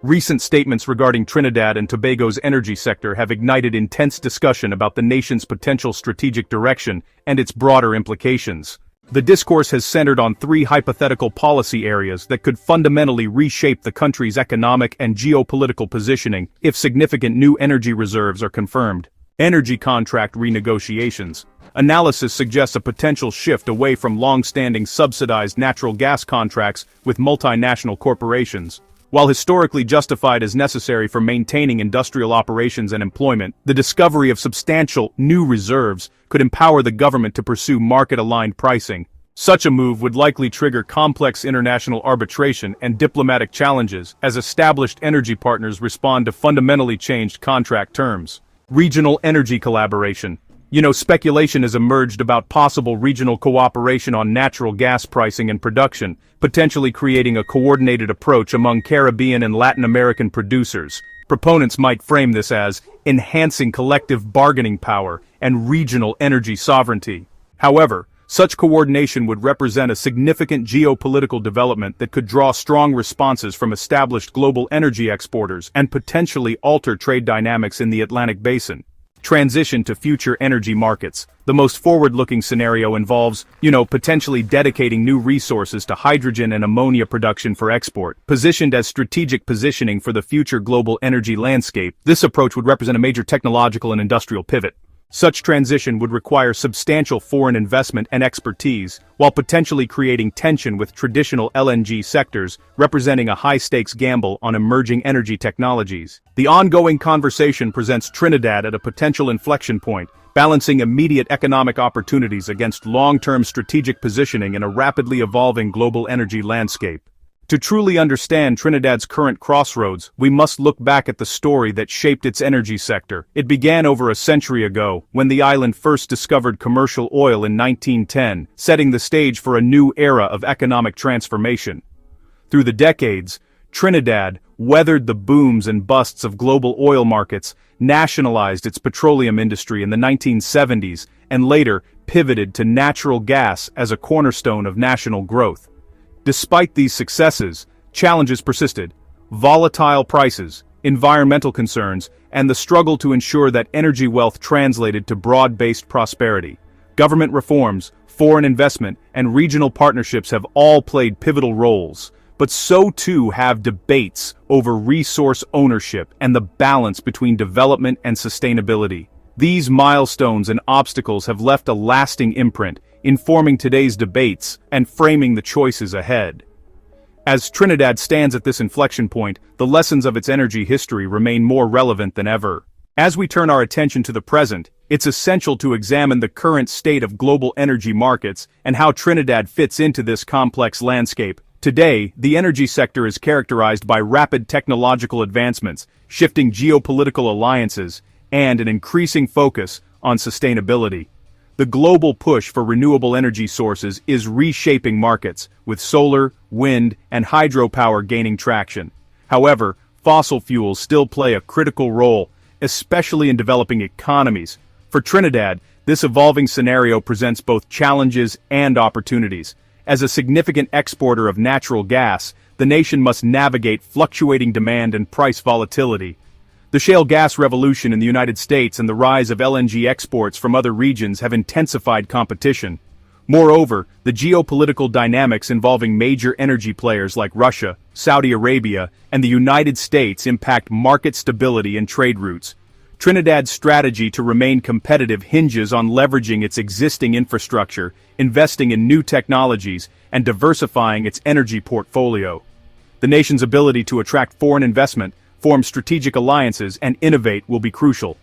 Recent statements regarding Trinidad and Tobago's energy sector have ignited intense discussion about the nation's potential strategic direction and its broader implications. The discourse has centered on three hypothetical policy areas that could fundamentally reshape the country's economic and geopolitical positioning if significant new energy reserves are confirmed. Energy contract renegotiations. Analysis suggests a potential shift away from long-standing subsidized natural gas contracts with multinational corporations. While historically justified as necessary for maintaining industrial operations and employment, the discovery of substantial new reserves could empower the government to pursue market-aligned pricing. Such a move would likely trigger complex international arbitration and diplomatic challenges as established energy partners respond to fundamentally changed contract terms. Regional energy collaboration. Speculation has emerged about possible regional cooperation on natural gas pricing and production, potentially creating a coordinated approach among Caribbean and Latin American producers. Proponents might frame this as enhancing collective bargaining power and regional energy sovereignty. However, such coordination would represent a significant geopolitical development that could draw strong responses from established global energy exporters and potentially alter trade dynamics in the Atlantic Basin. Transition to future energy markets. The most forward-looking scenario involves, potentially dedicating new resources to hydrogen and ammonia production for export. Positioned as strategic positioning for the future global energy landscape, this approach would represent a major technological and industrial pivot. Such transition would require substantial foreign investment and expertise, while potentially creating tension with traditional LNG sectors, representing a high-stakes gamble on emerging energy technologies. The ongoing conversation presents Trinidad at a potential inflection point, balancing immediate economic opportunities against long-term strategic positioning in a rapidly evolving global energy landscape. To truly understand Trinidad's current crossroads, we must look back at the story that shaped its energy sector. It began over a century ago, when the island first discovered commercial oil in 1910, setting the stage for a new era of economic transformation. Through the decades, Trinidad weathered the booms and busts of global oil markets, nationalized its petroleum industry in the 1970s, and later pivoted to natural gas as a cornerstone of national growth. Despite these successes, challenges persisted: volatile prices, environmental concerns, and the struggle to ensure that energy wealth translated to broad-based prosperity. Government reforms, foreign investment, and regional partnerships have all played pivotal roles, but so too have debates over resource ownership and the balance between development and sustainability. These milestones and obstacles have left a lasting imprint, informing today's debates and framing the choices ahead. As Trinidad stands at this inflection point, the lessons of its energy history remain more relevant than ever. As we turn our attention to the present, it's essential to examine the current state of global energy markets and how Trinidad fits into this complex landscape. Today, the energy sector is characterized by rapid technological advancements, shifting geopolitical alliances, and an increasing focus on sustainability. The global push for renewable energy sources is reshaping markets, with solar, wind, and hydropower gaining traction. However, fossil fuels still play a critical role, especially in developing economies. For Trinidad, this evolving scenario presents both challenges and opportunities. As a significant exporter of natural gas, the nation must navigate fluctuating demand and price volatility. The shale gas revolution in the United States and the rise of LNG exports from other regions have intensified competition. Moreover, the geopolitical dynamics involving major energy players like Russia, Saudi Arabia, and the United States impact market stability and trade routes. Trinidad's strategy to remain competitive hinges on leveraging its existing infrastructure, investing in new technologies, and diversifying its energy portfolio. The nation's ability to attract foreign investment, form strategic alliances, and innovate will be crucial.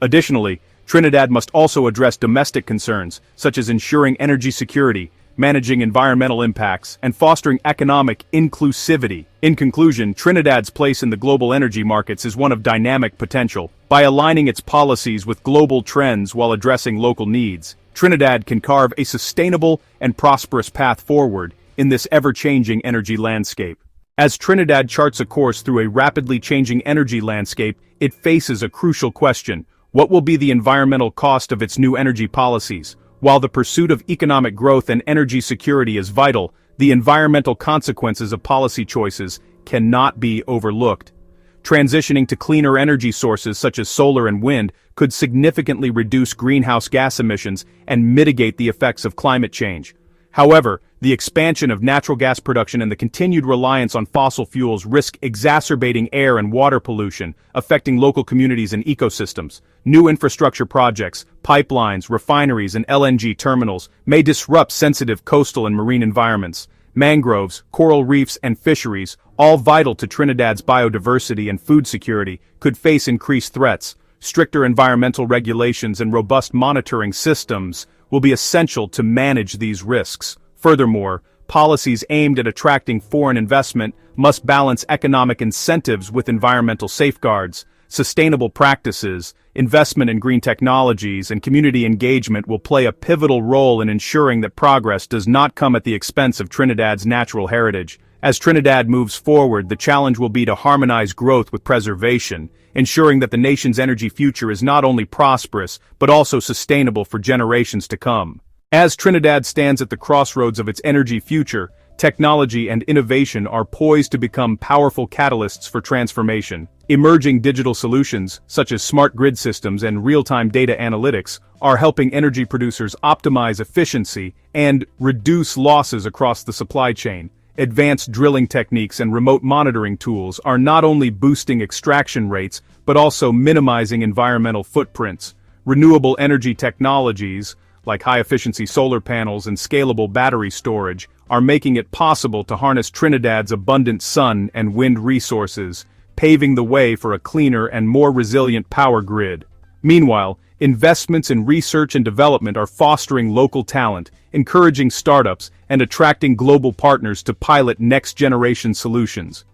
Additionally, Trinidad must also address domestic concerns, such as ensuring energy security, managing environmental impacts, and fostering economic inclusivity. In conclusion, Trinidad's place in the global energy markets is one of dynamic potential. By aligning its policies with global trends while addressing local needs, Trinidad can carve a sustainable and prosperous path forward in this ever-changing energy landscape. As Trinidad charts a course through a rapidly changing energy landscape, it faces a crucial question: what will be the environmental cost of its new energy policies? While the pursuit of economic growth and energy security is vital, the environmental consequences of policy choices cannot be overlooked. Transitioning to cleaner energy sources such as solar and wind could significantly reduce greenhouse gas emissions and mitigate the effects of climate change. However, the expansion of natural gas production and the continued reliance on fossil fuels risk exacerbating air and water pollution, affecting local communities and ecosystems. New infrastructure projects, pipelines, refineries, and LNG terminals may disrupt sensitive coastal and marine environments. Mangroves, coral reefs, and fisheries, all vital to Trinidad's biodiversity and food security, could face increased threats. Stricter environmental regulations and robust monitoring systems will be essential to manage these risks. Furthermore, policies aimed at attracting foreign investment must balance economic incentives with environmental safeguards. Sustainable practices, investment in green technologies, and community engagement will play a pivotal role in ensuring that progress does not come at the expense of Trinidad's natural heritage. As Trinidad moves forward, the challenge will be to harmonize growth with preservation, ensuring that the nation's energy future is not only prosperous, but also sustainable for generations to come. As Trinidad stands at the crossroads of its energy future, technology and innovation are poised to become powerful catalysts for transformation. Emerging digital solutions, such as smart grid systems and real-time data analytics, are helping energy producers optimize efficiency and reduce losses across the supply chain. Advanced drilling techniques and remote monitoring tools are not only boosting extraction rates, but also minimizing environmental footprints. Renewable energy technologies, like high-efficiency solar panels and scalable battery storage, are making it possible to harness Trinidad's abundant sun and wind resources, paving the way for a cleaner and more resilient power grid. Meanwhile, investments in research and development are fostering local talent, encouraging startups, and attracting global partners to pilot next-generation solutions.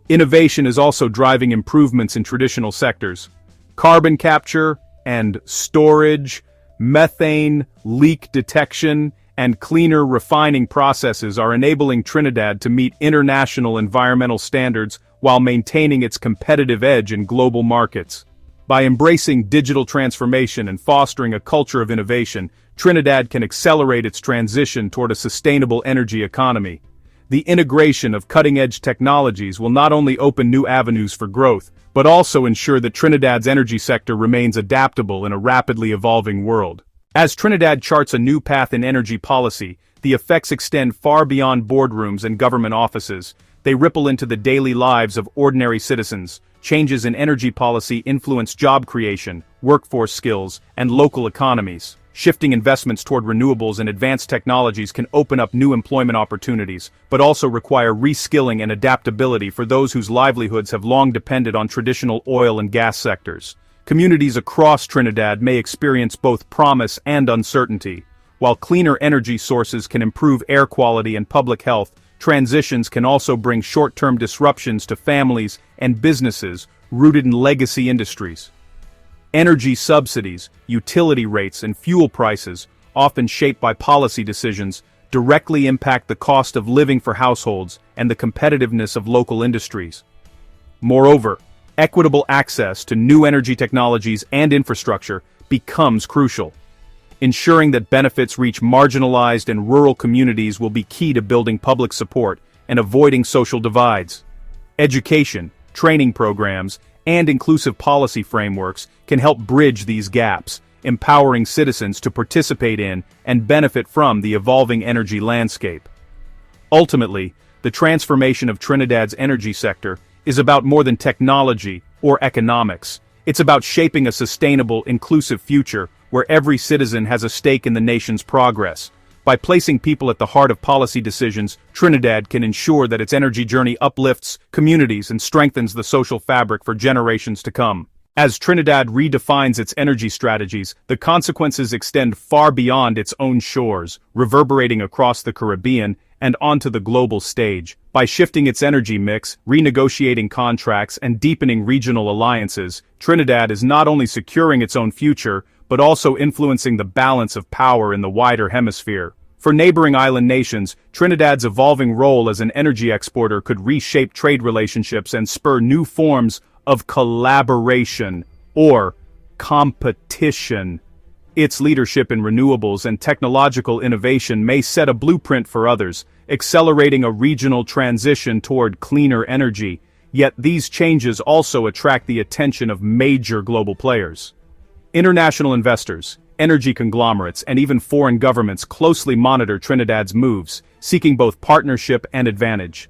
Innovation is also driving improvements in traditional sectors. Carbon capture and storage, methane leak detection, and cleaner refining processes are enabling Trinidad to meet international environmental standards while maintaining its competitive edge in global markets. By embracing digital transformation and fostering a culture of innovation, Trinidad can accelerate its transition toward a sustainable energy economy. The integration of cutting-edge technologies will not only open new avenues for growth, but also ensure that Trinidad's energy sector remains adaptable in a rapidly evolving world. As Trinidad charts a new path in energy policy, the effects extend far beyond boardrooms and government offices. They ripple into the daily lives of ordinary citizens. Changes in energy policy influence job creation, workforce skills, and local economies. Shifting investments toward renewables and advanced technologies can open up new employment opportunities, but also require reskilling and adaptability for those whose livelihoods have long depended on traditional oil and gas sectors. Communities across Trinidad may experience both promise and uncertainty. While cleaner energy sources can improve air quality and public health, transitions can also bring short-term disruptions to families and businesses rooted in legacy industries. Energy subsidies, utility rates, and fuel prices, often shaped by policy decisions, directly impact the cost of living for households and the competitiveness of local industries. Moreover, equitable access to new energy technologies and infrastructure becomes crucial. Ensuring that benefits reach marginalized and rural communities will be key to building public support and avoiding social divides. Education, training programs, and inclusive policy frameworks can help bridge these gaps, empowering citizens to participate in and benefit from the evolving energy landscape. Ultimately, the transformation of Trinidad's energy sector is about more than technology or economics. It's about shaping a sustainable, inclusive future where every citizen has a stake in the nation's progress. By placing people at the heart of policy decisions, Trinidad can ensure that its energy journey uplifts communities and strengthens the social fabric for generations to come. As Trinidad redefines its energy strategies, the consequences extend far beyond its own shores, reverberating across the Caribbean and onto the global stage. By shifting its energy mix, renegotiating contracts, and deepening regional alliances, Trinidad is not only securing its own future, but also influencing the balance of power in the wider hemisphere. For neighboring island nations, Trinidad's evolving role as an energy exporter could reshape trade relationships and spur new forms of collaboration or competition. Its leadership in renewables and technological innovation may set a blueprint for others, accelerating a regional transition toward cleaner energy. Yet these changes also attract the attention of major global players. International investors, energy conglomerates, and even foreign governments closely monitor Trinidad's moves, seeking both partnership and advantage.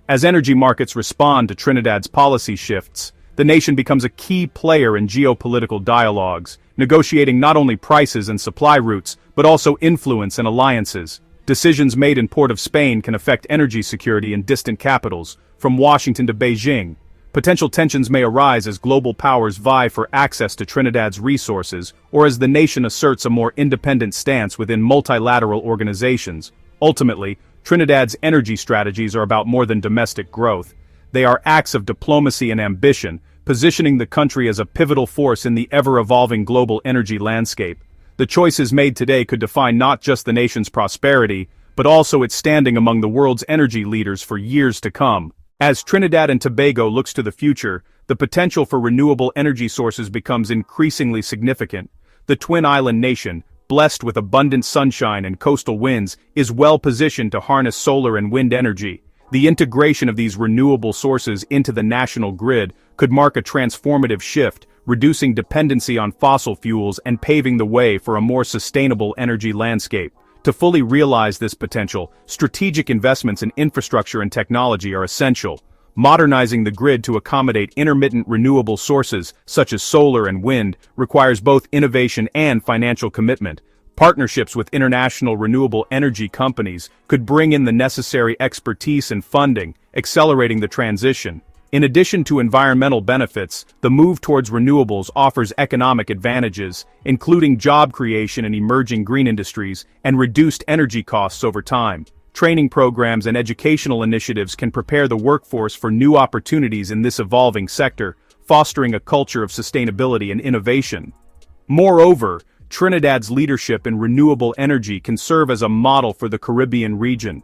As energy markets respond to Trinidad's policy shifts, the nation becomes a key player in geopolitical dialogues, negotiating not only prices and supply routes, but also influence and alliances. Decisions made in Port of Spain can affect energy security in distant capitals, from Washington to Beijing. Potential tensions may arise as global powers vie for access to Trinidad's resources, or as the nation asserts a more independent stance within multilateral organizations. Ultimately, Trinidad's energy strategies are about more than domestic growth. They are acts of diplomacy and ambition, positioning the country as a pivotal force in the ever-evolving global energy landscape. The choices made today could define not just the nation's prosperity, but also its standing among the world's energy leaders for years to come. As Trinidad and Tobago looks to the future, the potential for renewable energy sources becomes increasingly significant. The Twin Island nation, blessed with abundant sunshine and coastal winds, is well positioned to harness solar and wind energy. The integration of these renewable sources into the national grid could mark a transformative shift, reducing dependency on fossil fuels and paving the way for a more sustainable energy landscape. To fully realize this potential, strategic investments in infrastructure and technology are essential. Modernizing the grid to accommodate intermittent renewable sources, such as solar and wind, requires both innovation and financial commitment. Partnerships with international renewable energy companies could bring in the necessary expertise and funding, accelerating the transition. In addition to environmental benefits, the move towards renewables offers economic advantages, including job creation in emerging green industries and reduced energy costs over time. Training programs and educational initiatives can prepare the workforce for new opportunities in this evolving sector, fostering a culture of sustainability and innovation. Moreover, Trinidad's leadership in renewable energy can serve as a model for the Caribbean region.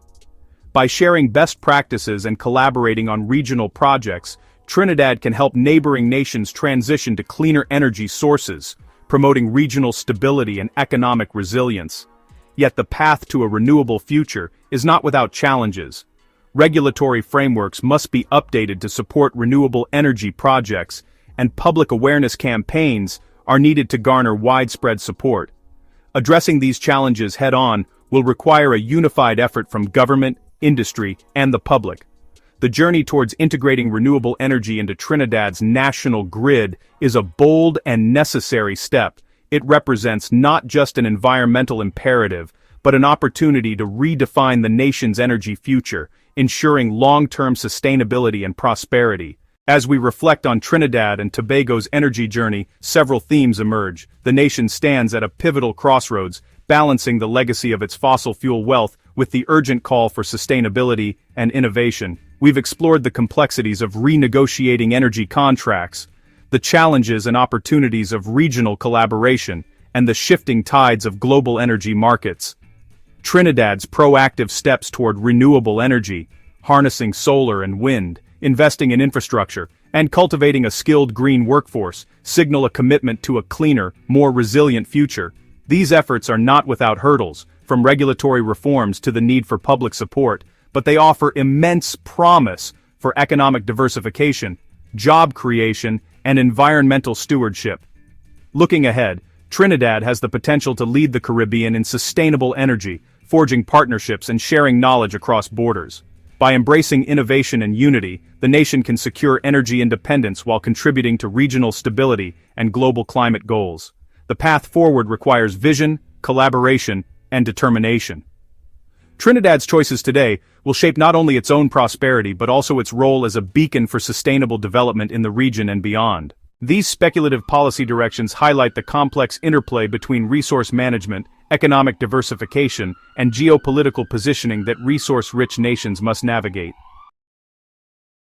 By sharing best practices and collaborating on regional projects, Trinidad can help neighboring nations transition to cleaner energy sources, promoting regional stability and economic resilience. Yet the path to a renewable future is not without challenges. Regulatory frameworks must be updated to support renewable energy projects, and public awareness campaigns are needed to garner widespread support. Addressing these challenges head-on will require a unified effort from government, industry, and the public. The journey towards integrating renewable energy into Trinidad's national grid is a bold and necessary step. It represents not just an environmental imperative, but an opportunity to redefine the nation's energy future, ensuring long-term sustainability and prosperity. As we reflect on Trinidad and Tobago's energy journey, several themes emerge. The nation stands at a pivotal crossroads, balancing the legacy of its fossil fuel wealth with the urgent call for sustainability and innovation. We've explored the complexities of renegotiating energy contracts, the challenges and opportunities of regional collaboration, and the shifting tides of global energy markets. Trinidad's proactive steps toward renewable energy, harnessing solar and wind, investing in infrastructure, and cultivating a skilled green workforce, signal a commitment to a cleaner, more resilient future. These efforts are not without hurdles, from regulatory reforms to the need for public support, but they offer immense promise for economic diversification, job creation, and environmental stewardship. Looking ahead, Trinidad has the potential to lead the Caribbean in sustainable energy, forging partnerships and sharing knowledge across borders. By embracing innovation and unity, the nation can secure energy independence while contributing to regional stability and global climate goals. The path forward requires vision, collaboration, and determination. Trinidad's choices today will shape not only its own prosperity but also its role as a beacon for sustainable development in the region and beyond. These speculative policy directions highlight the complex interplay between resource management, economic diversification, and geopolitical positioning that resource-rich nations must navigate.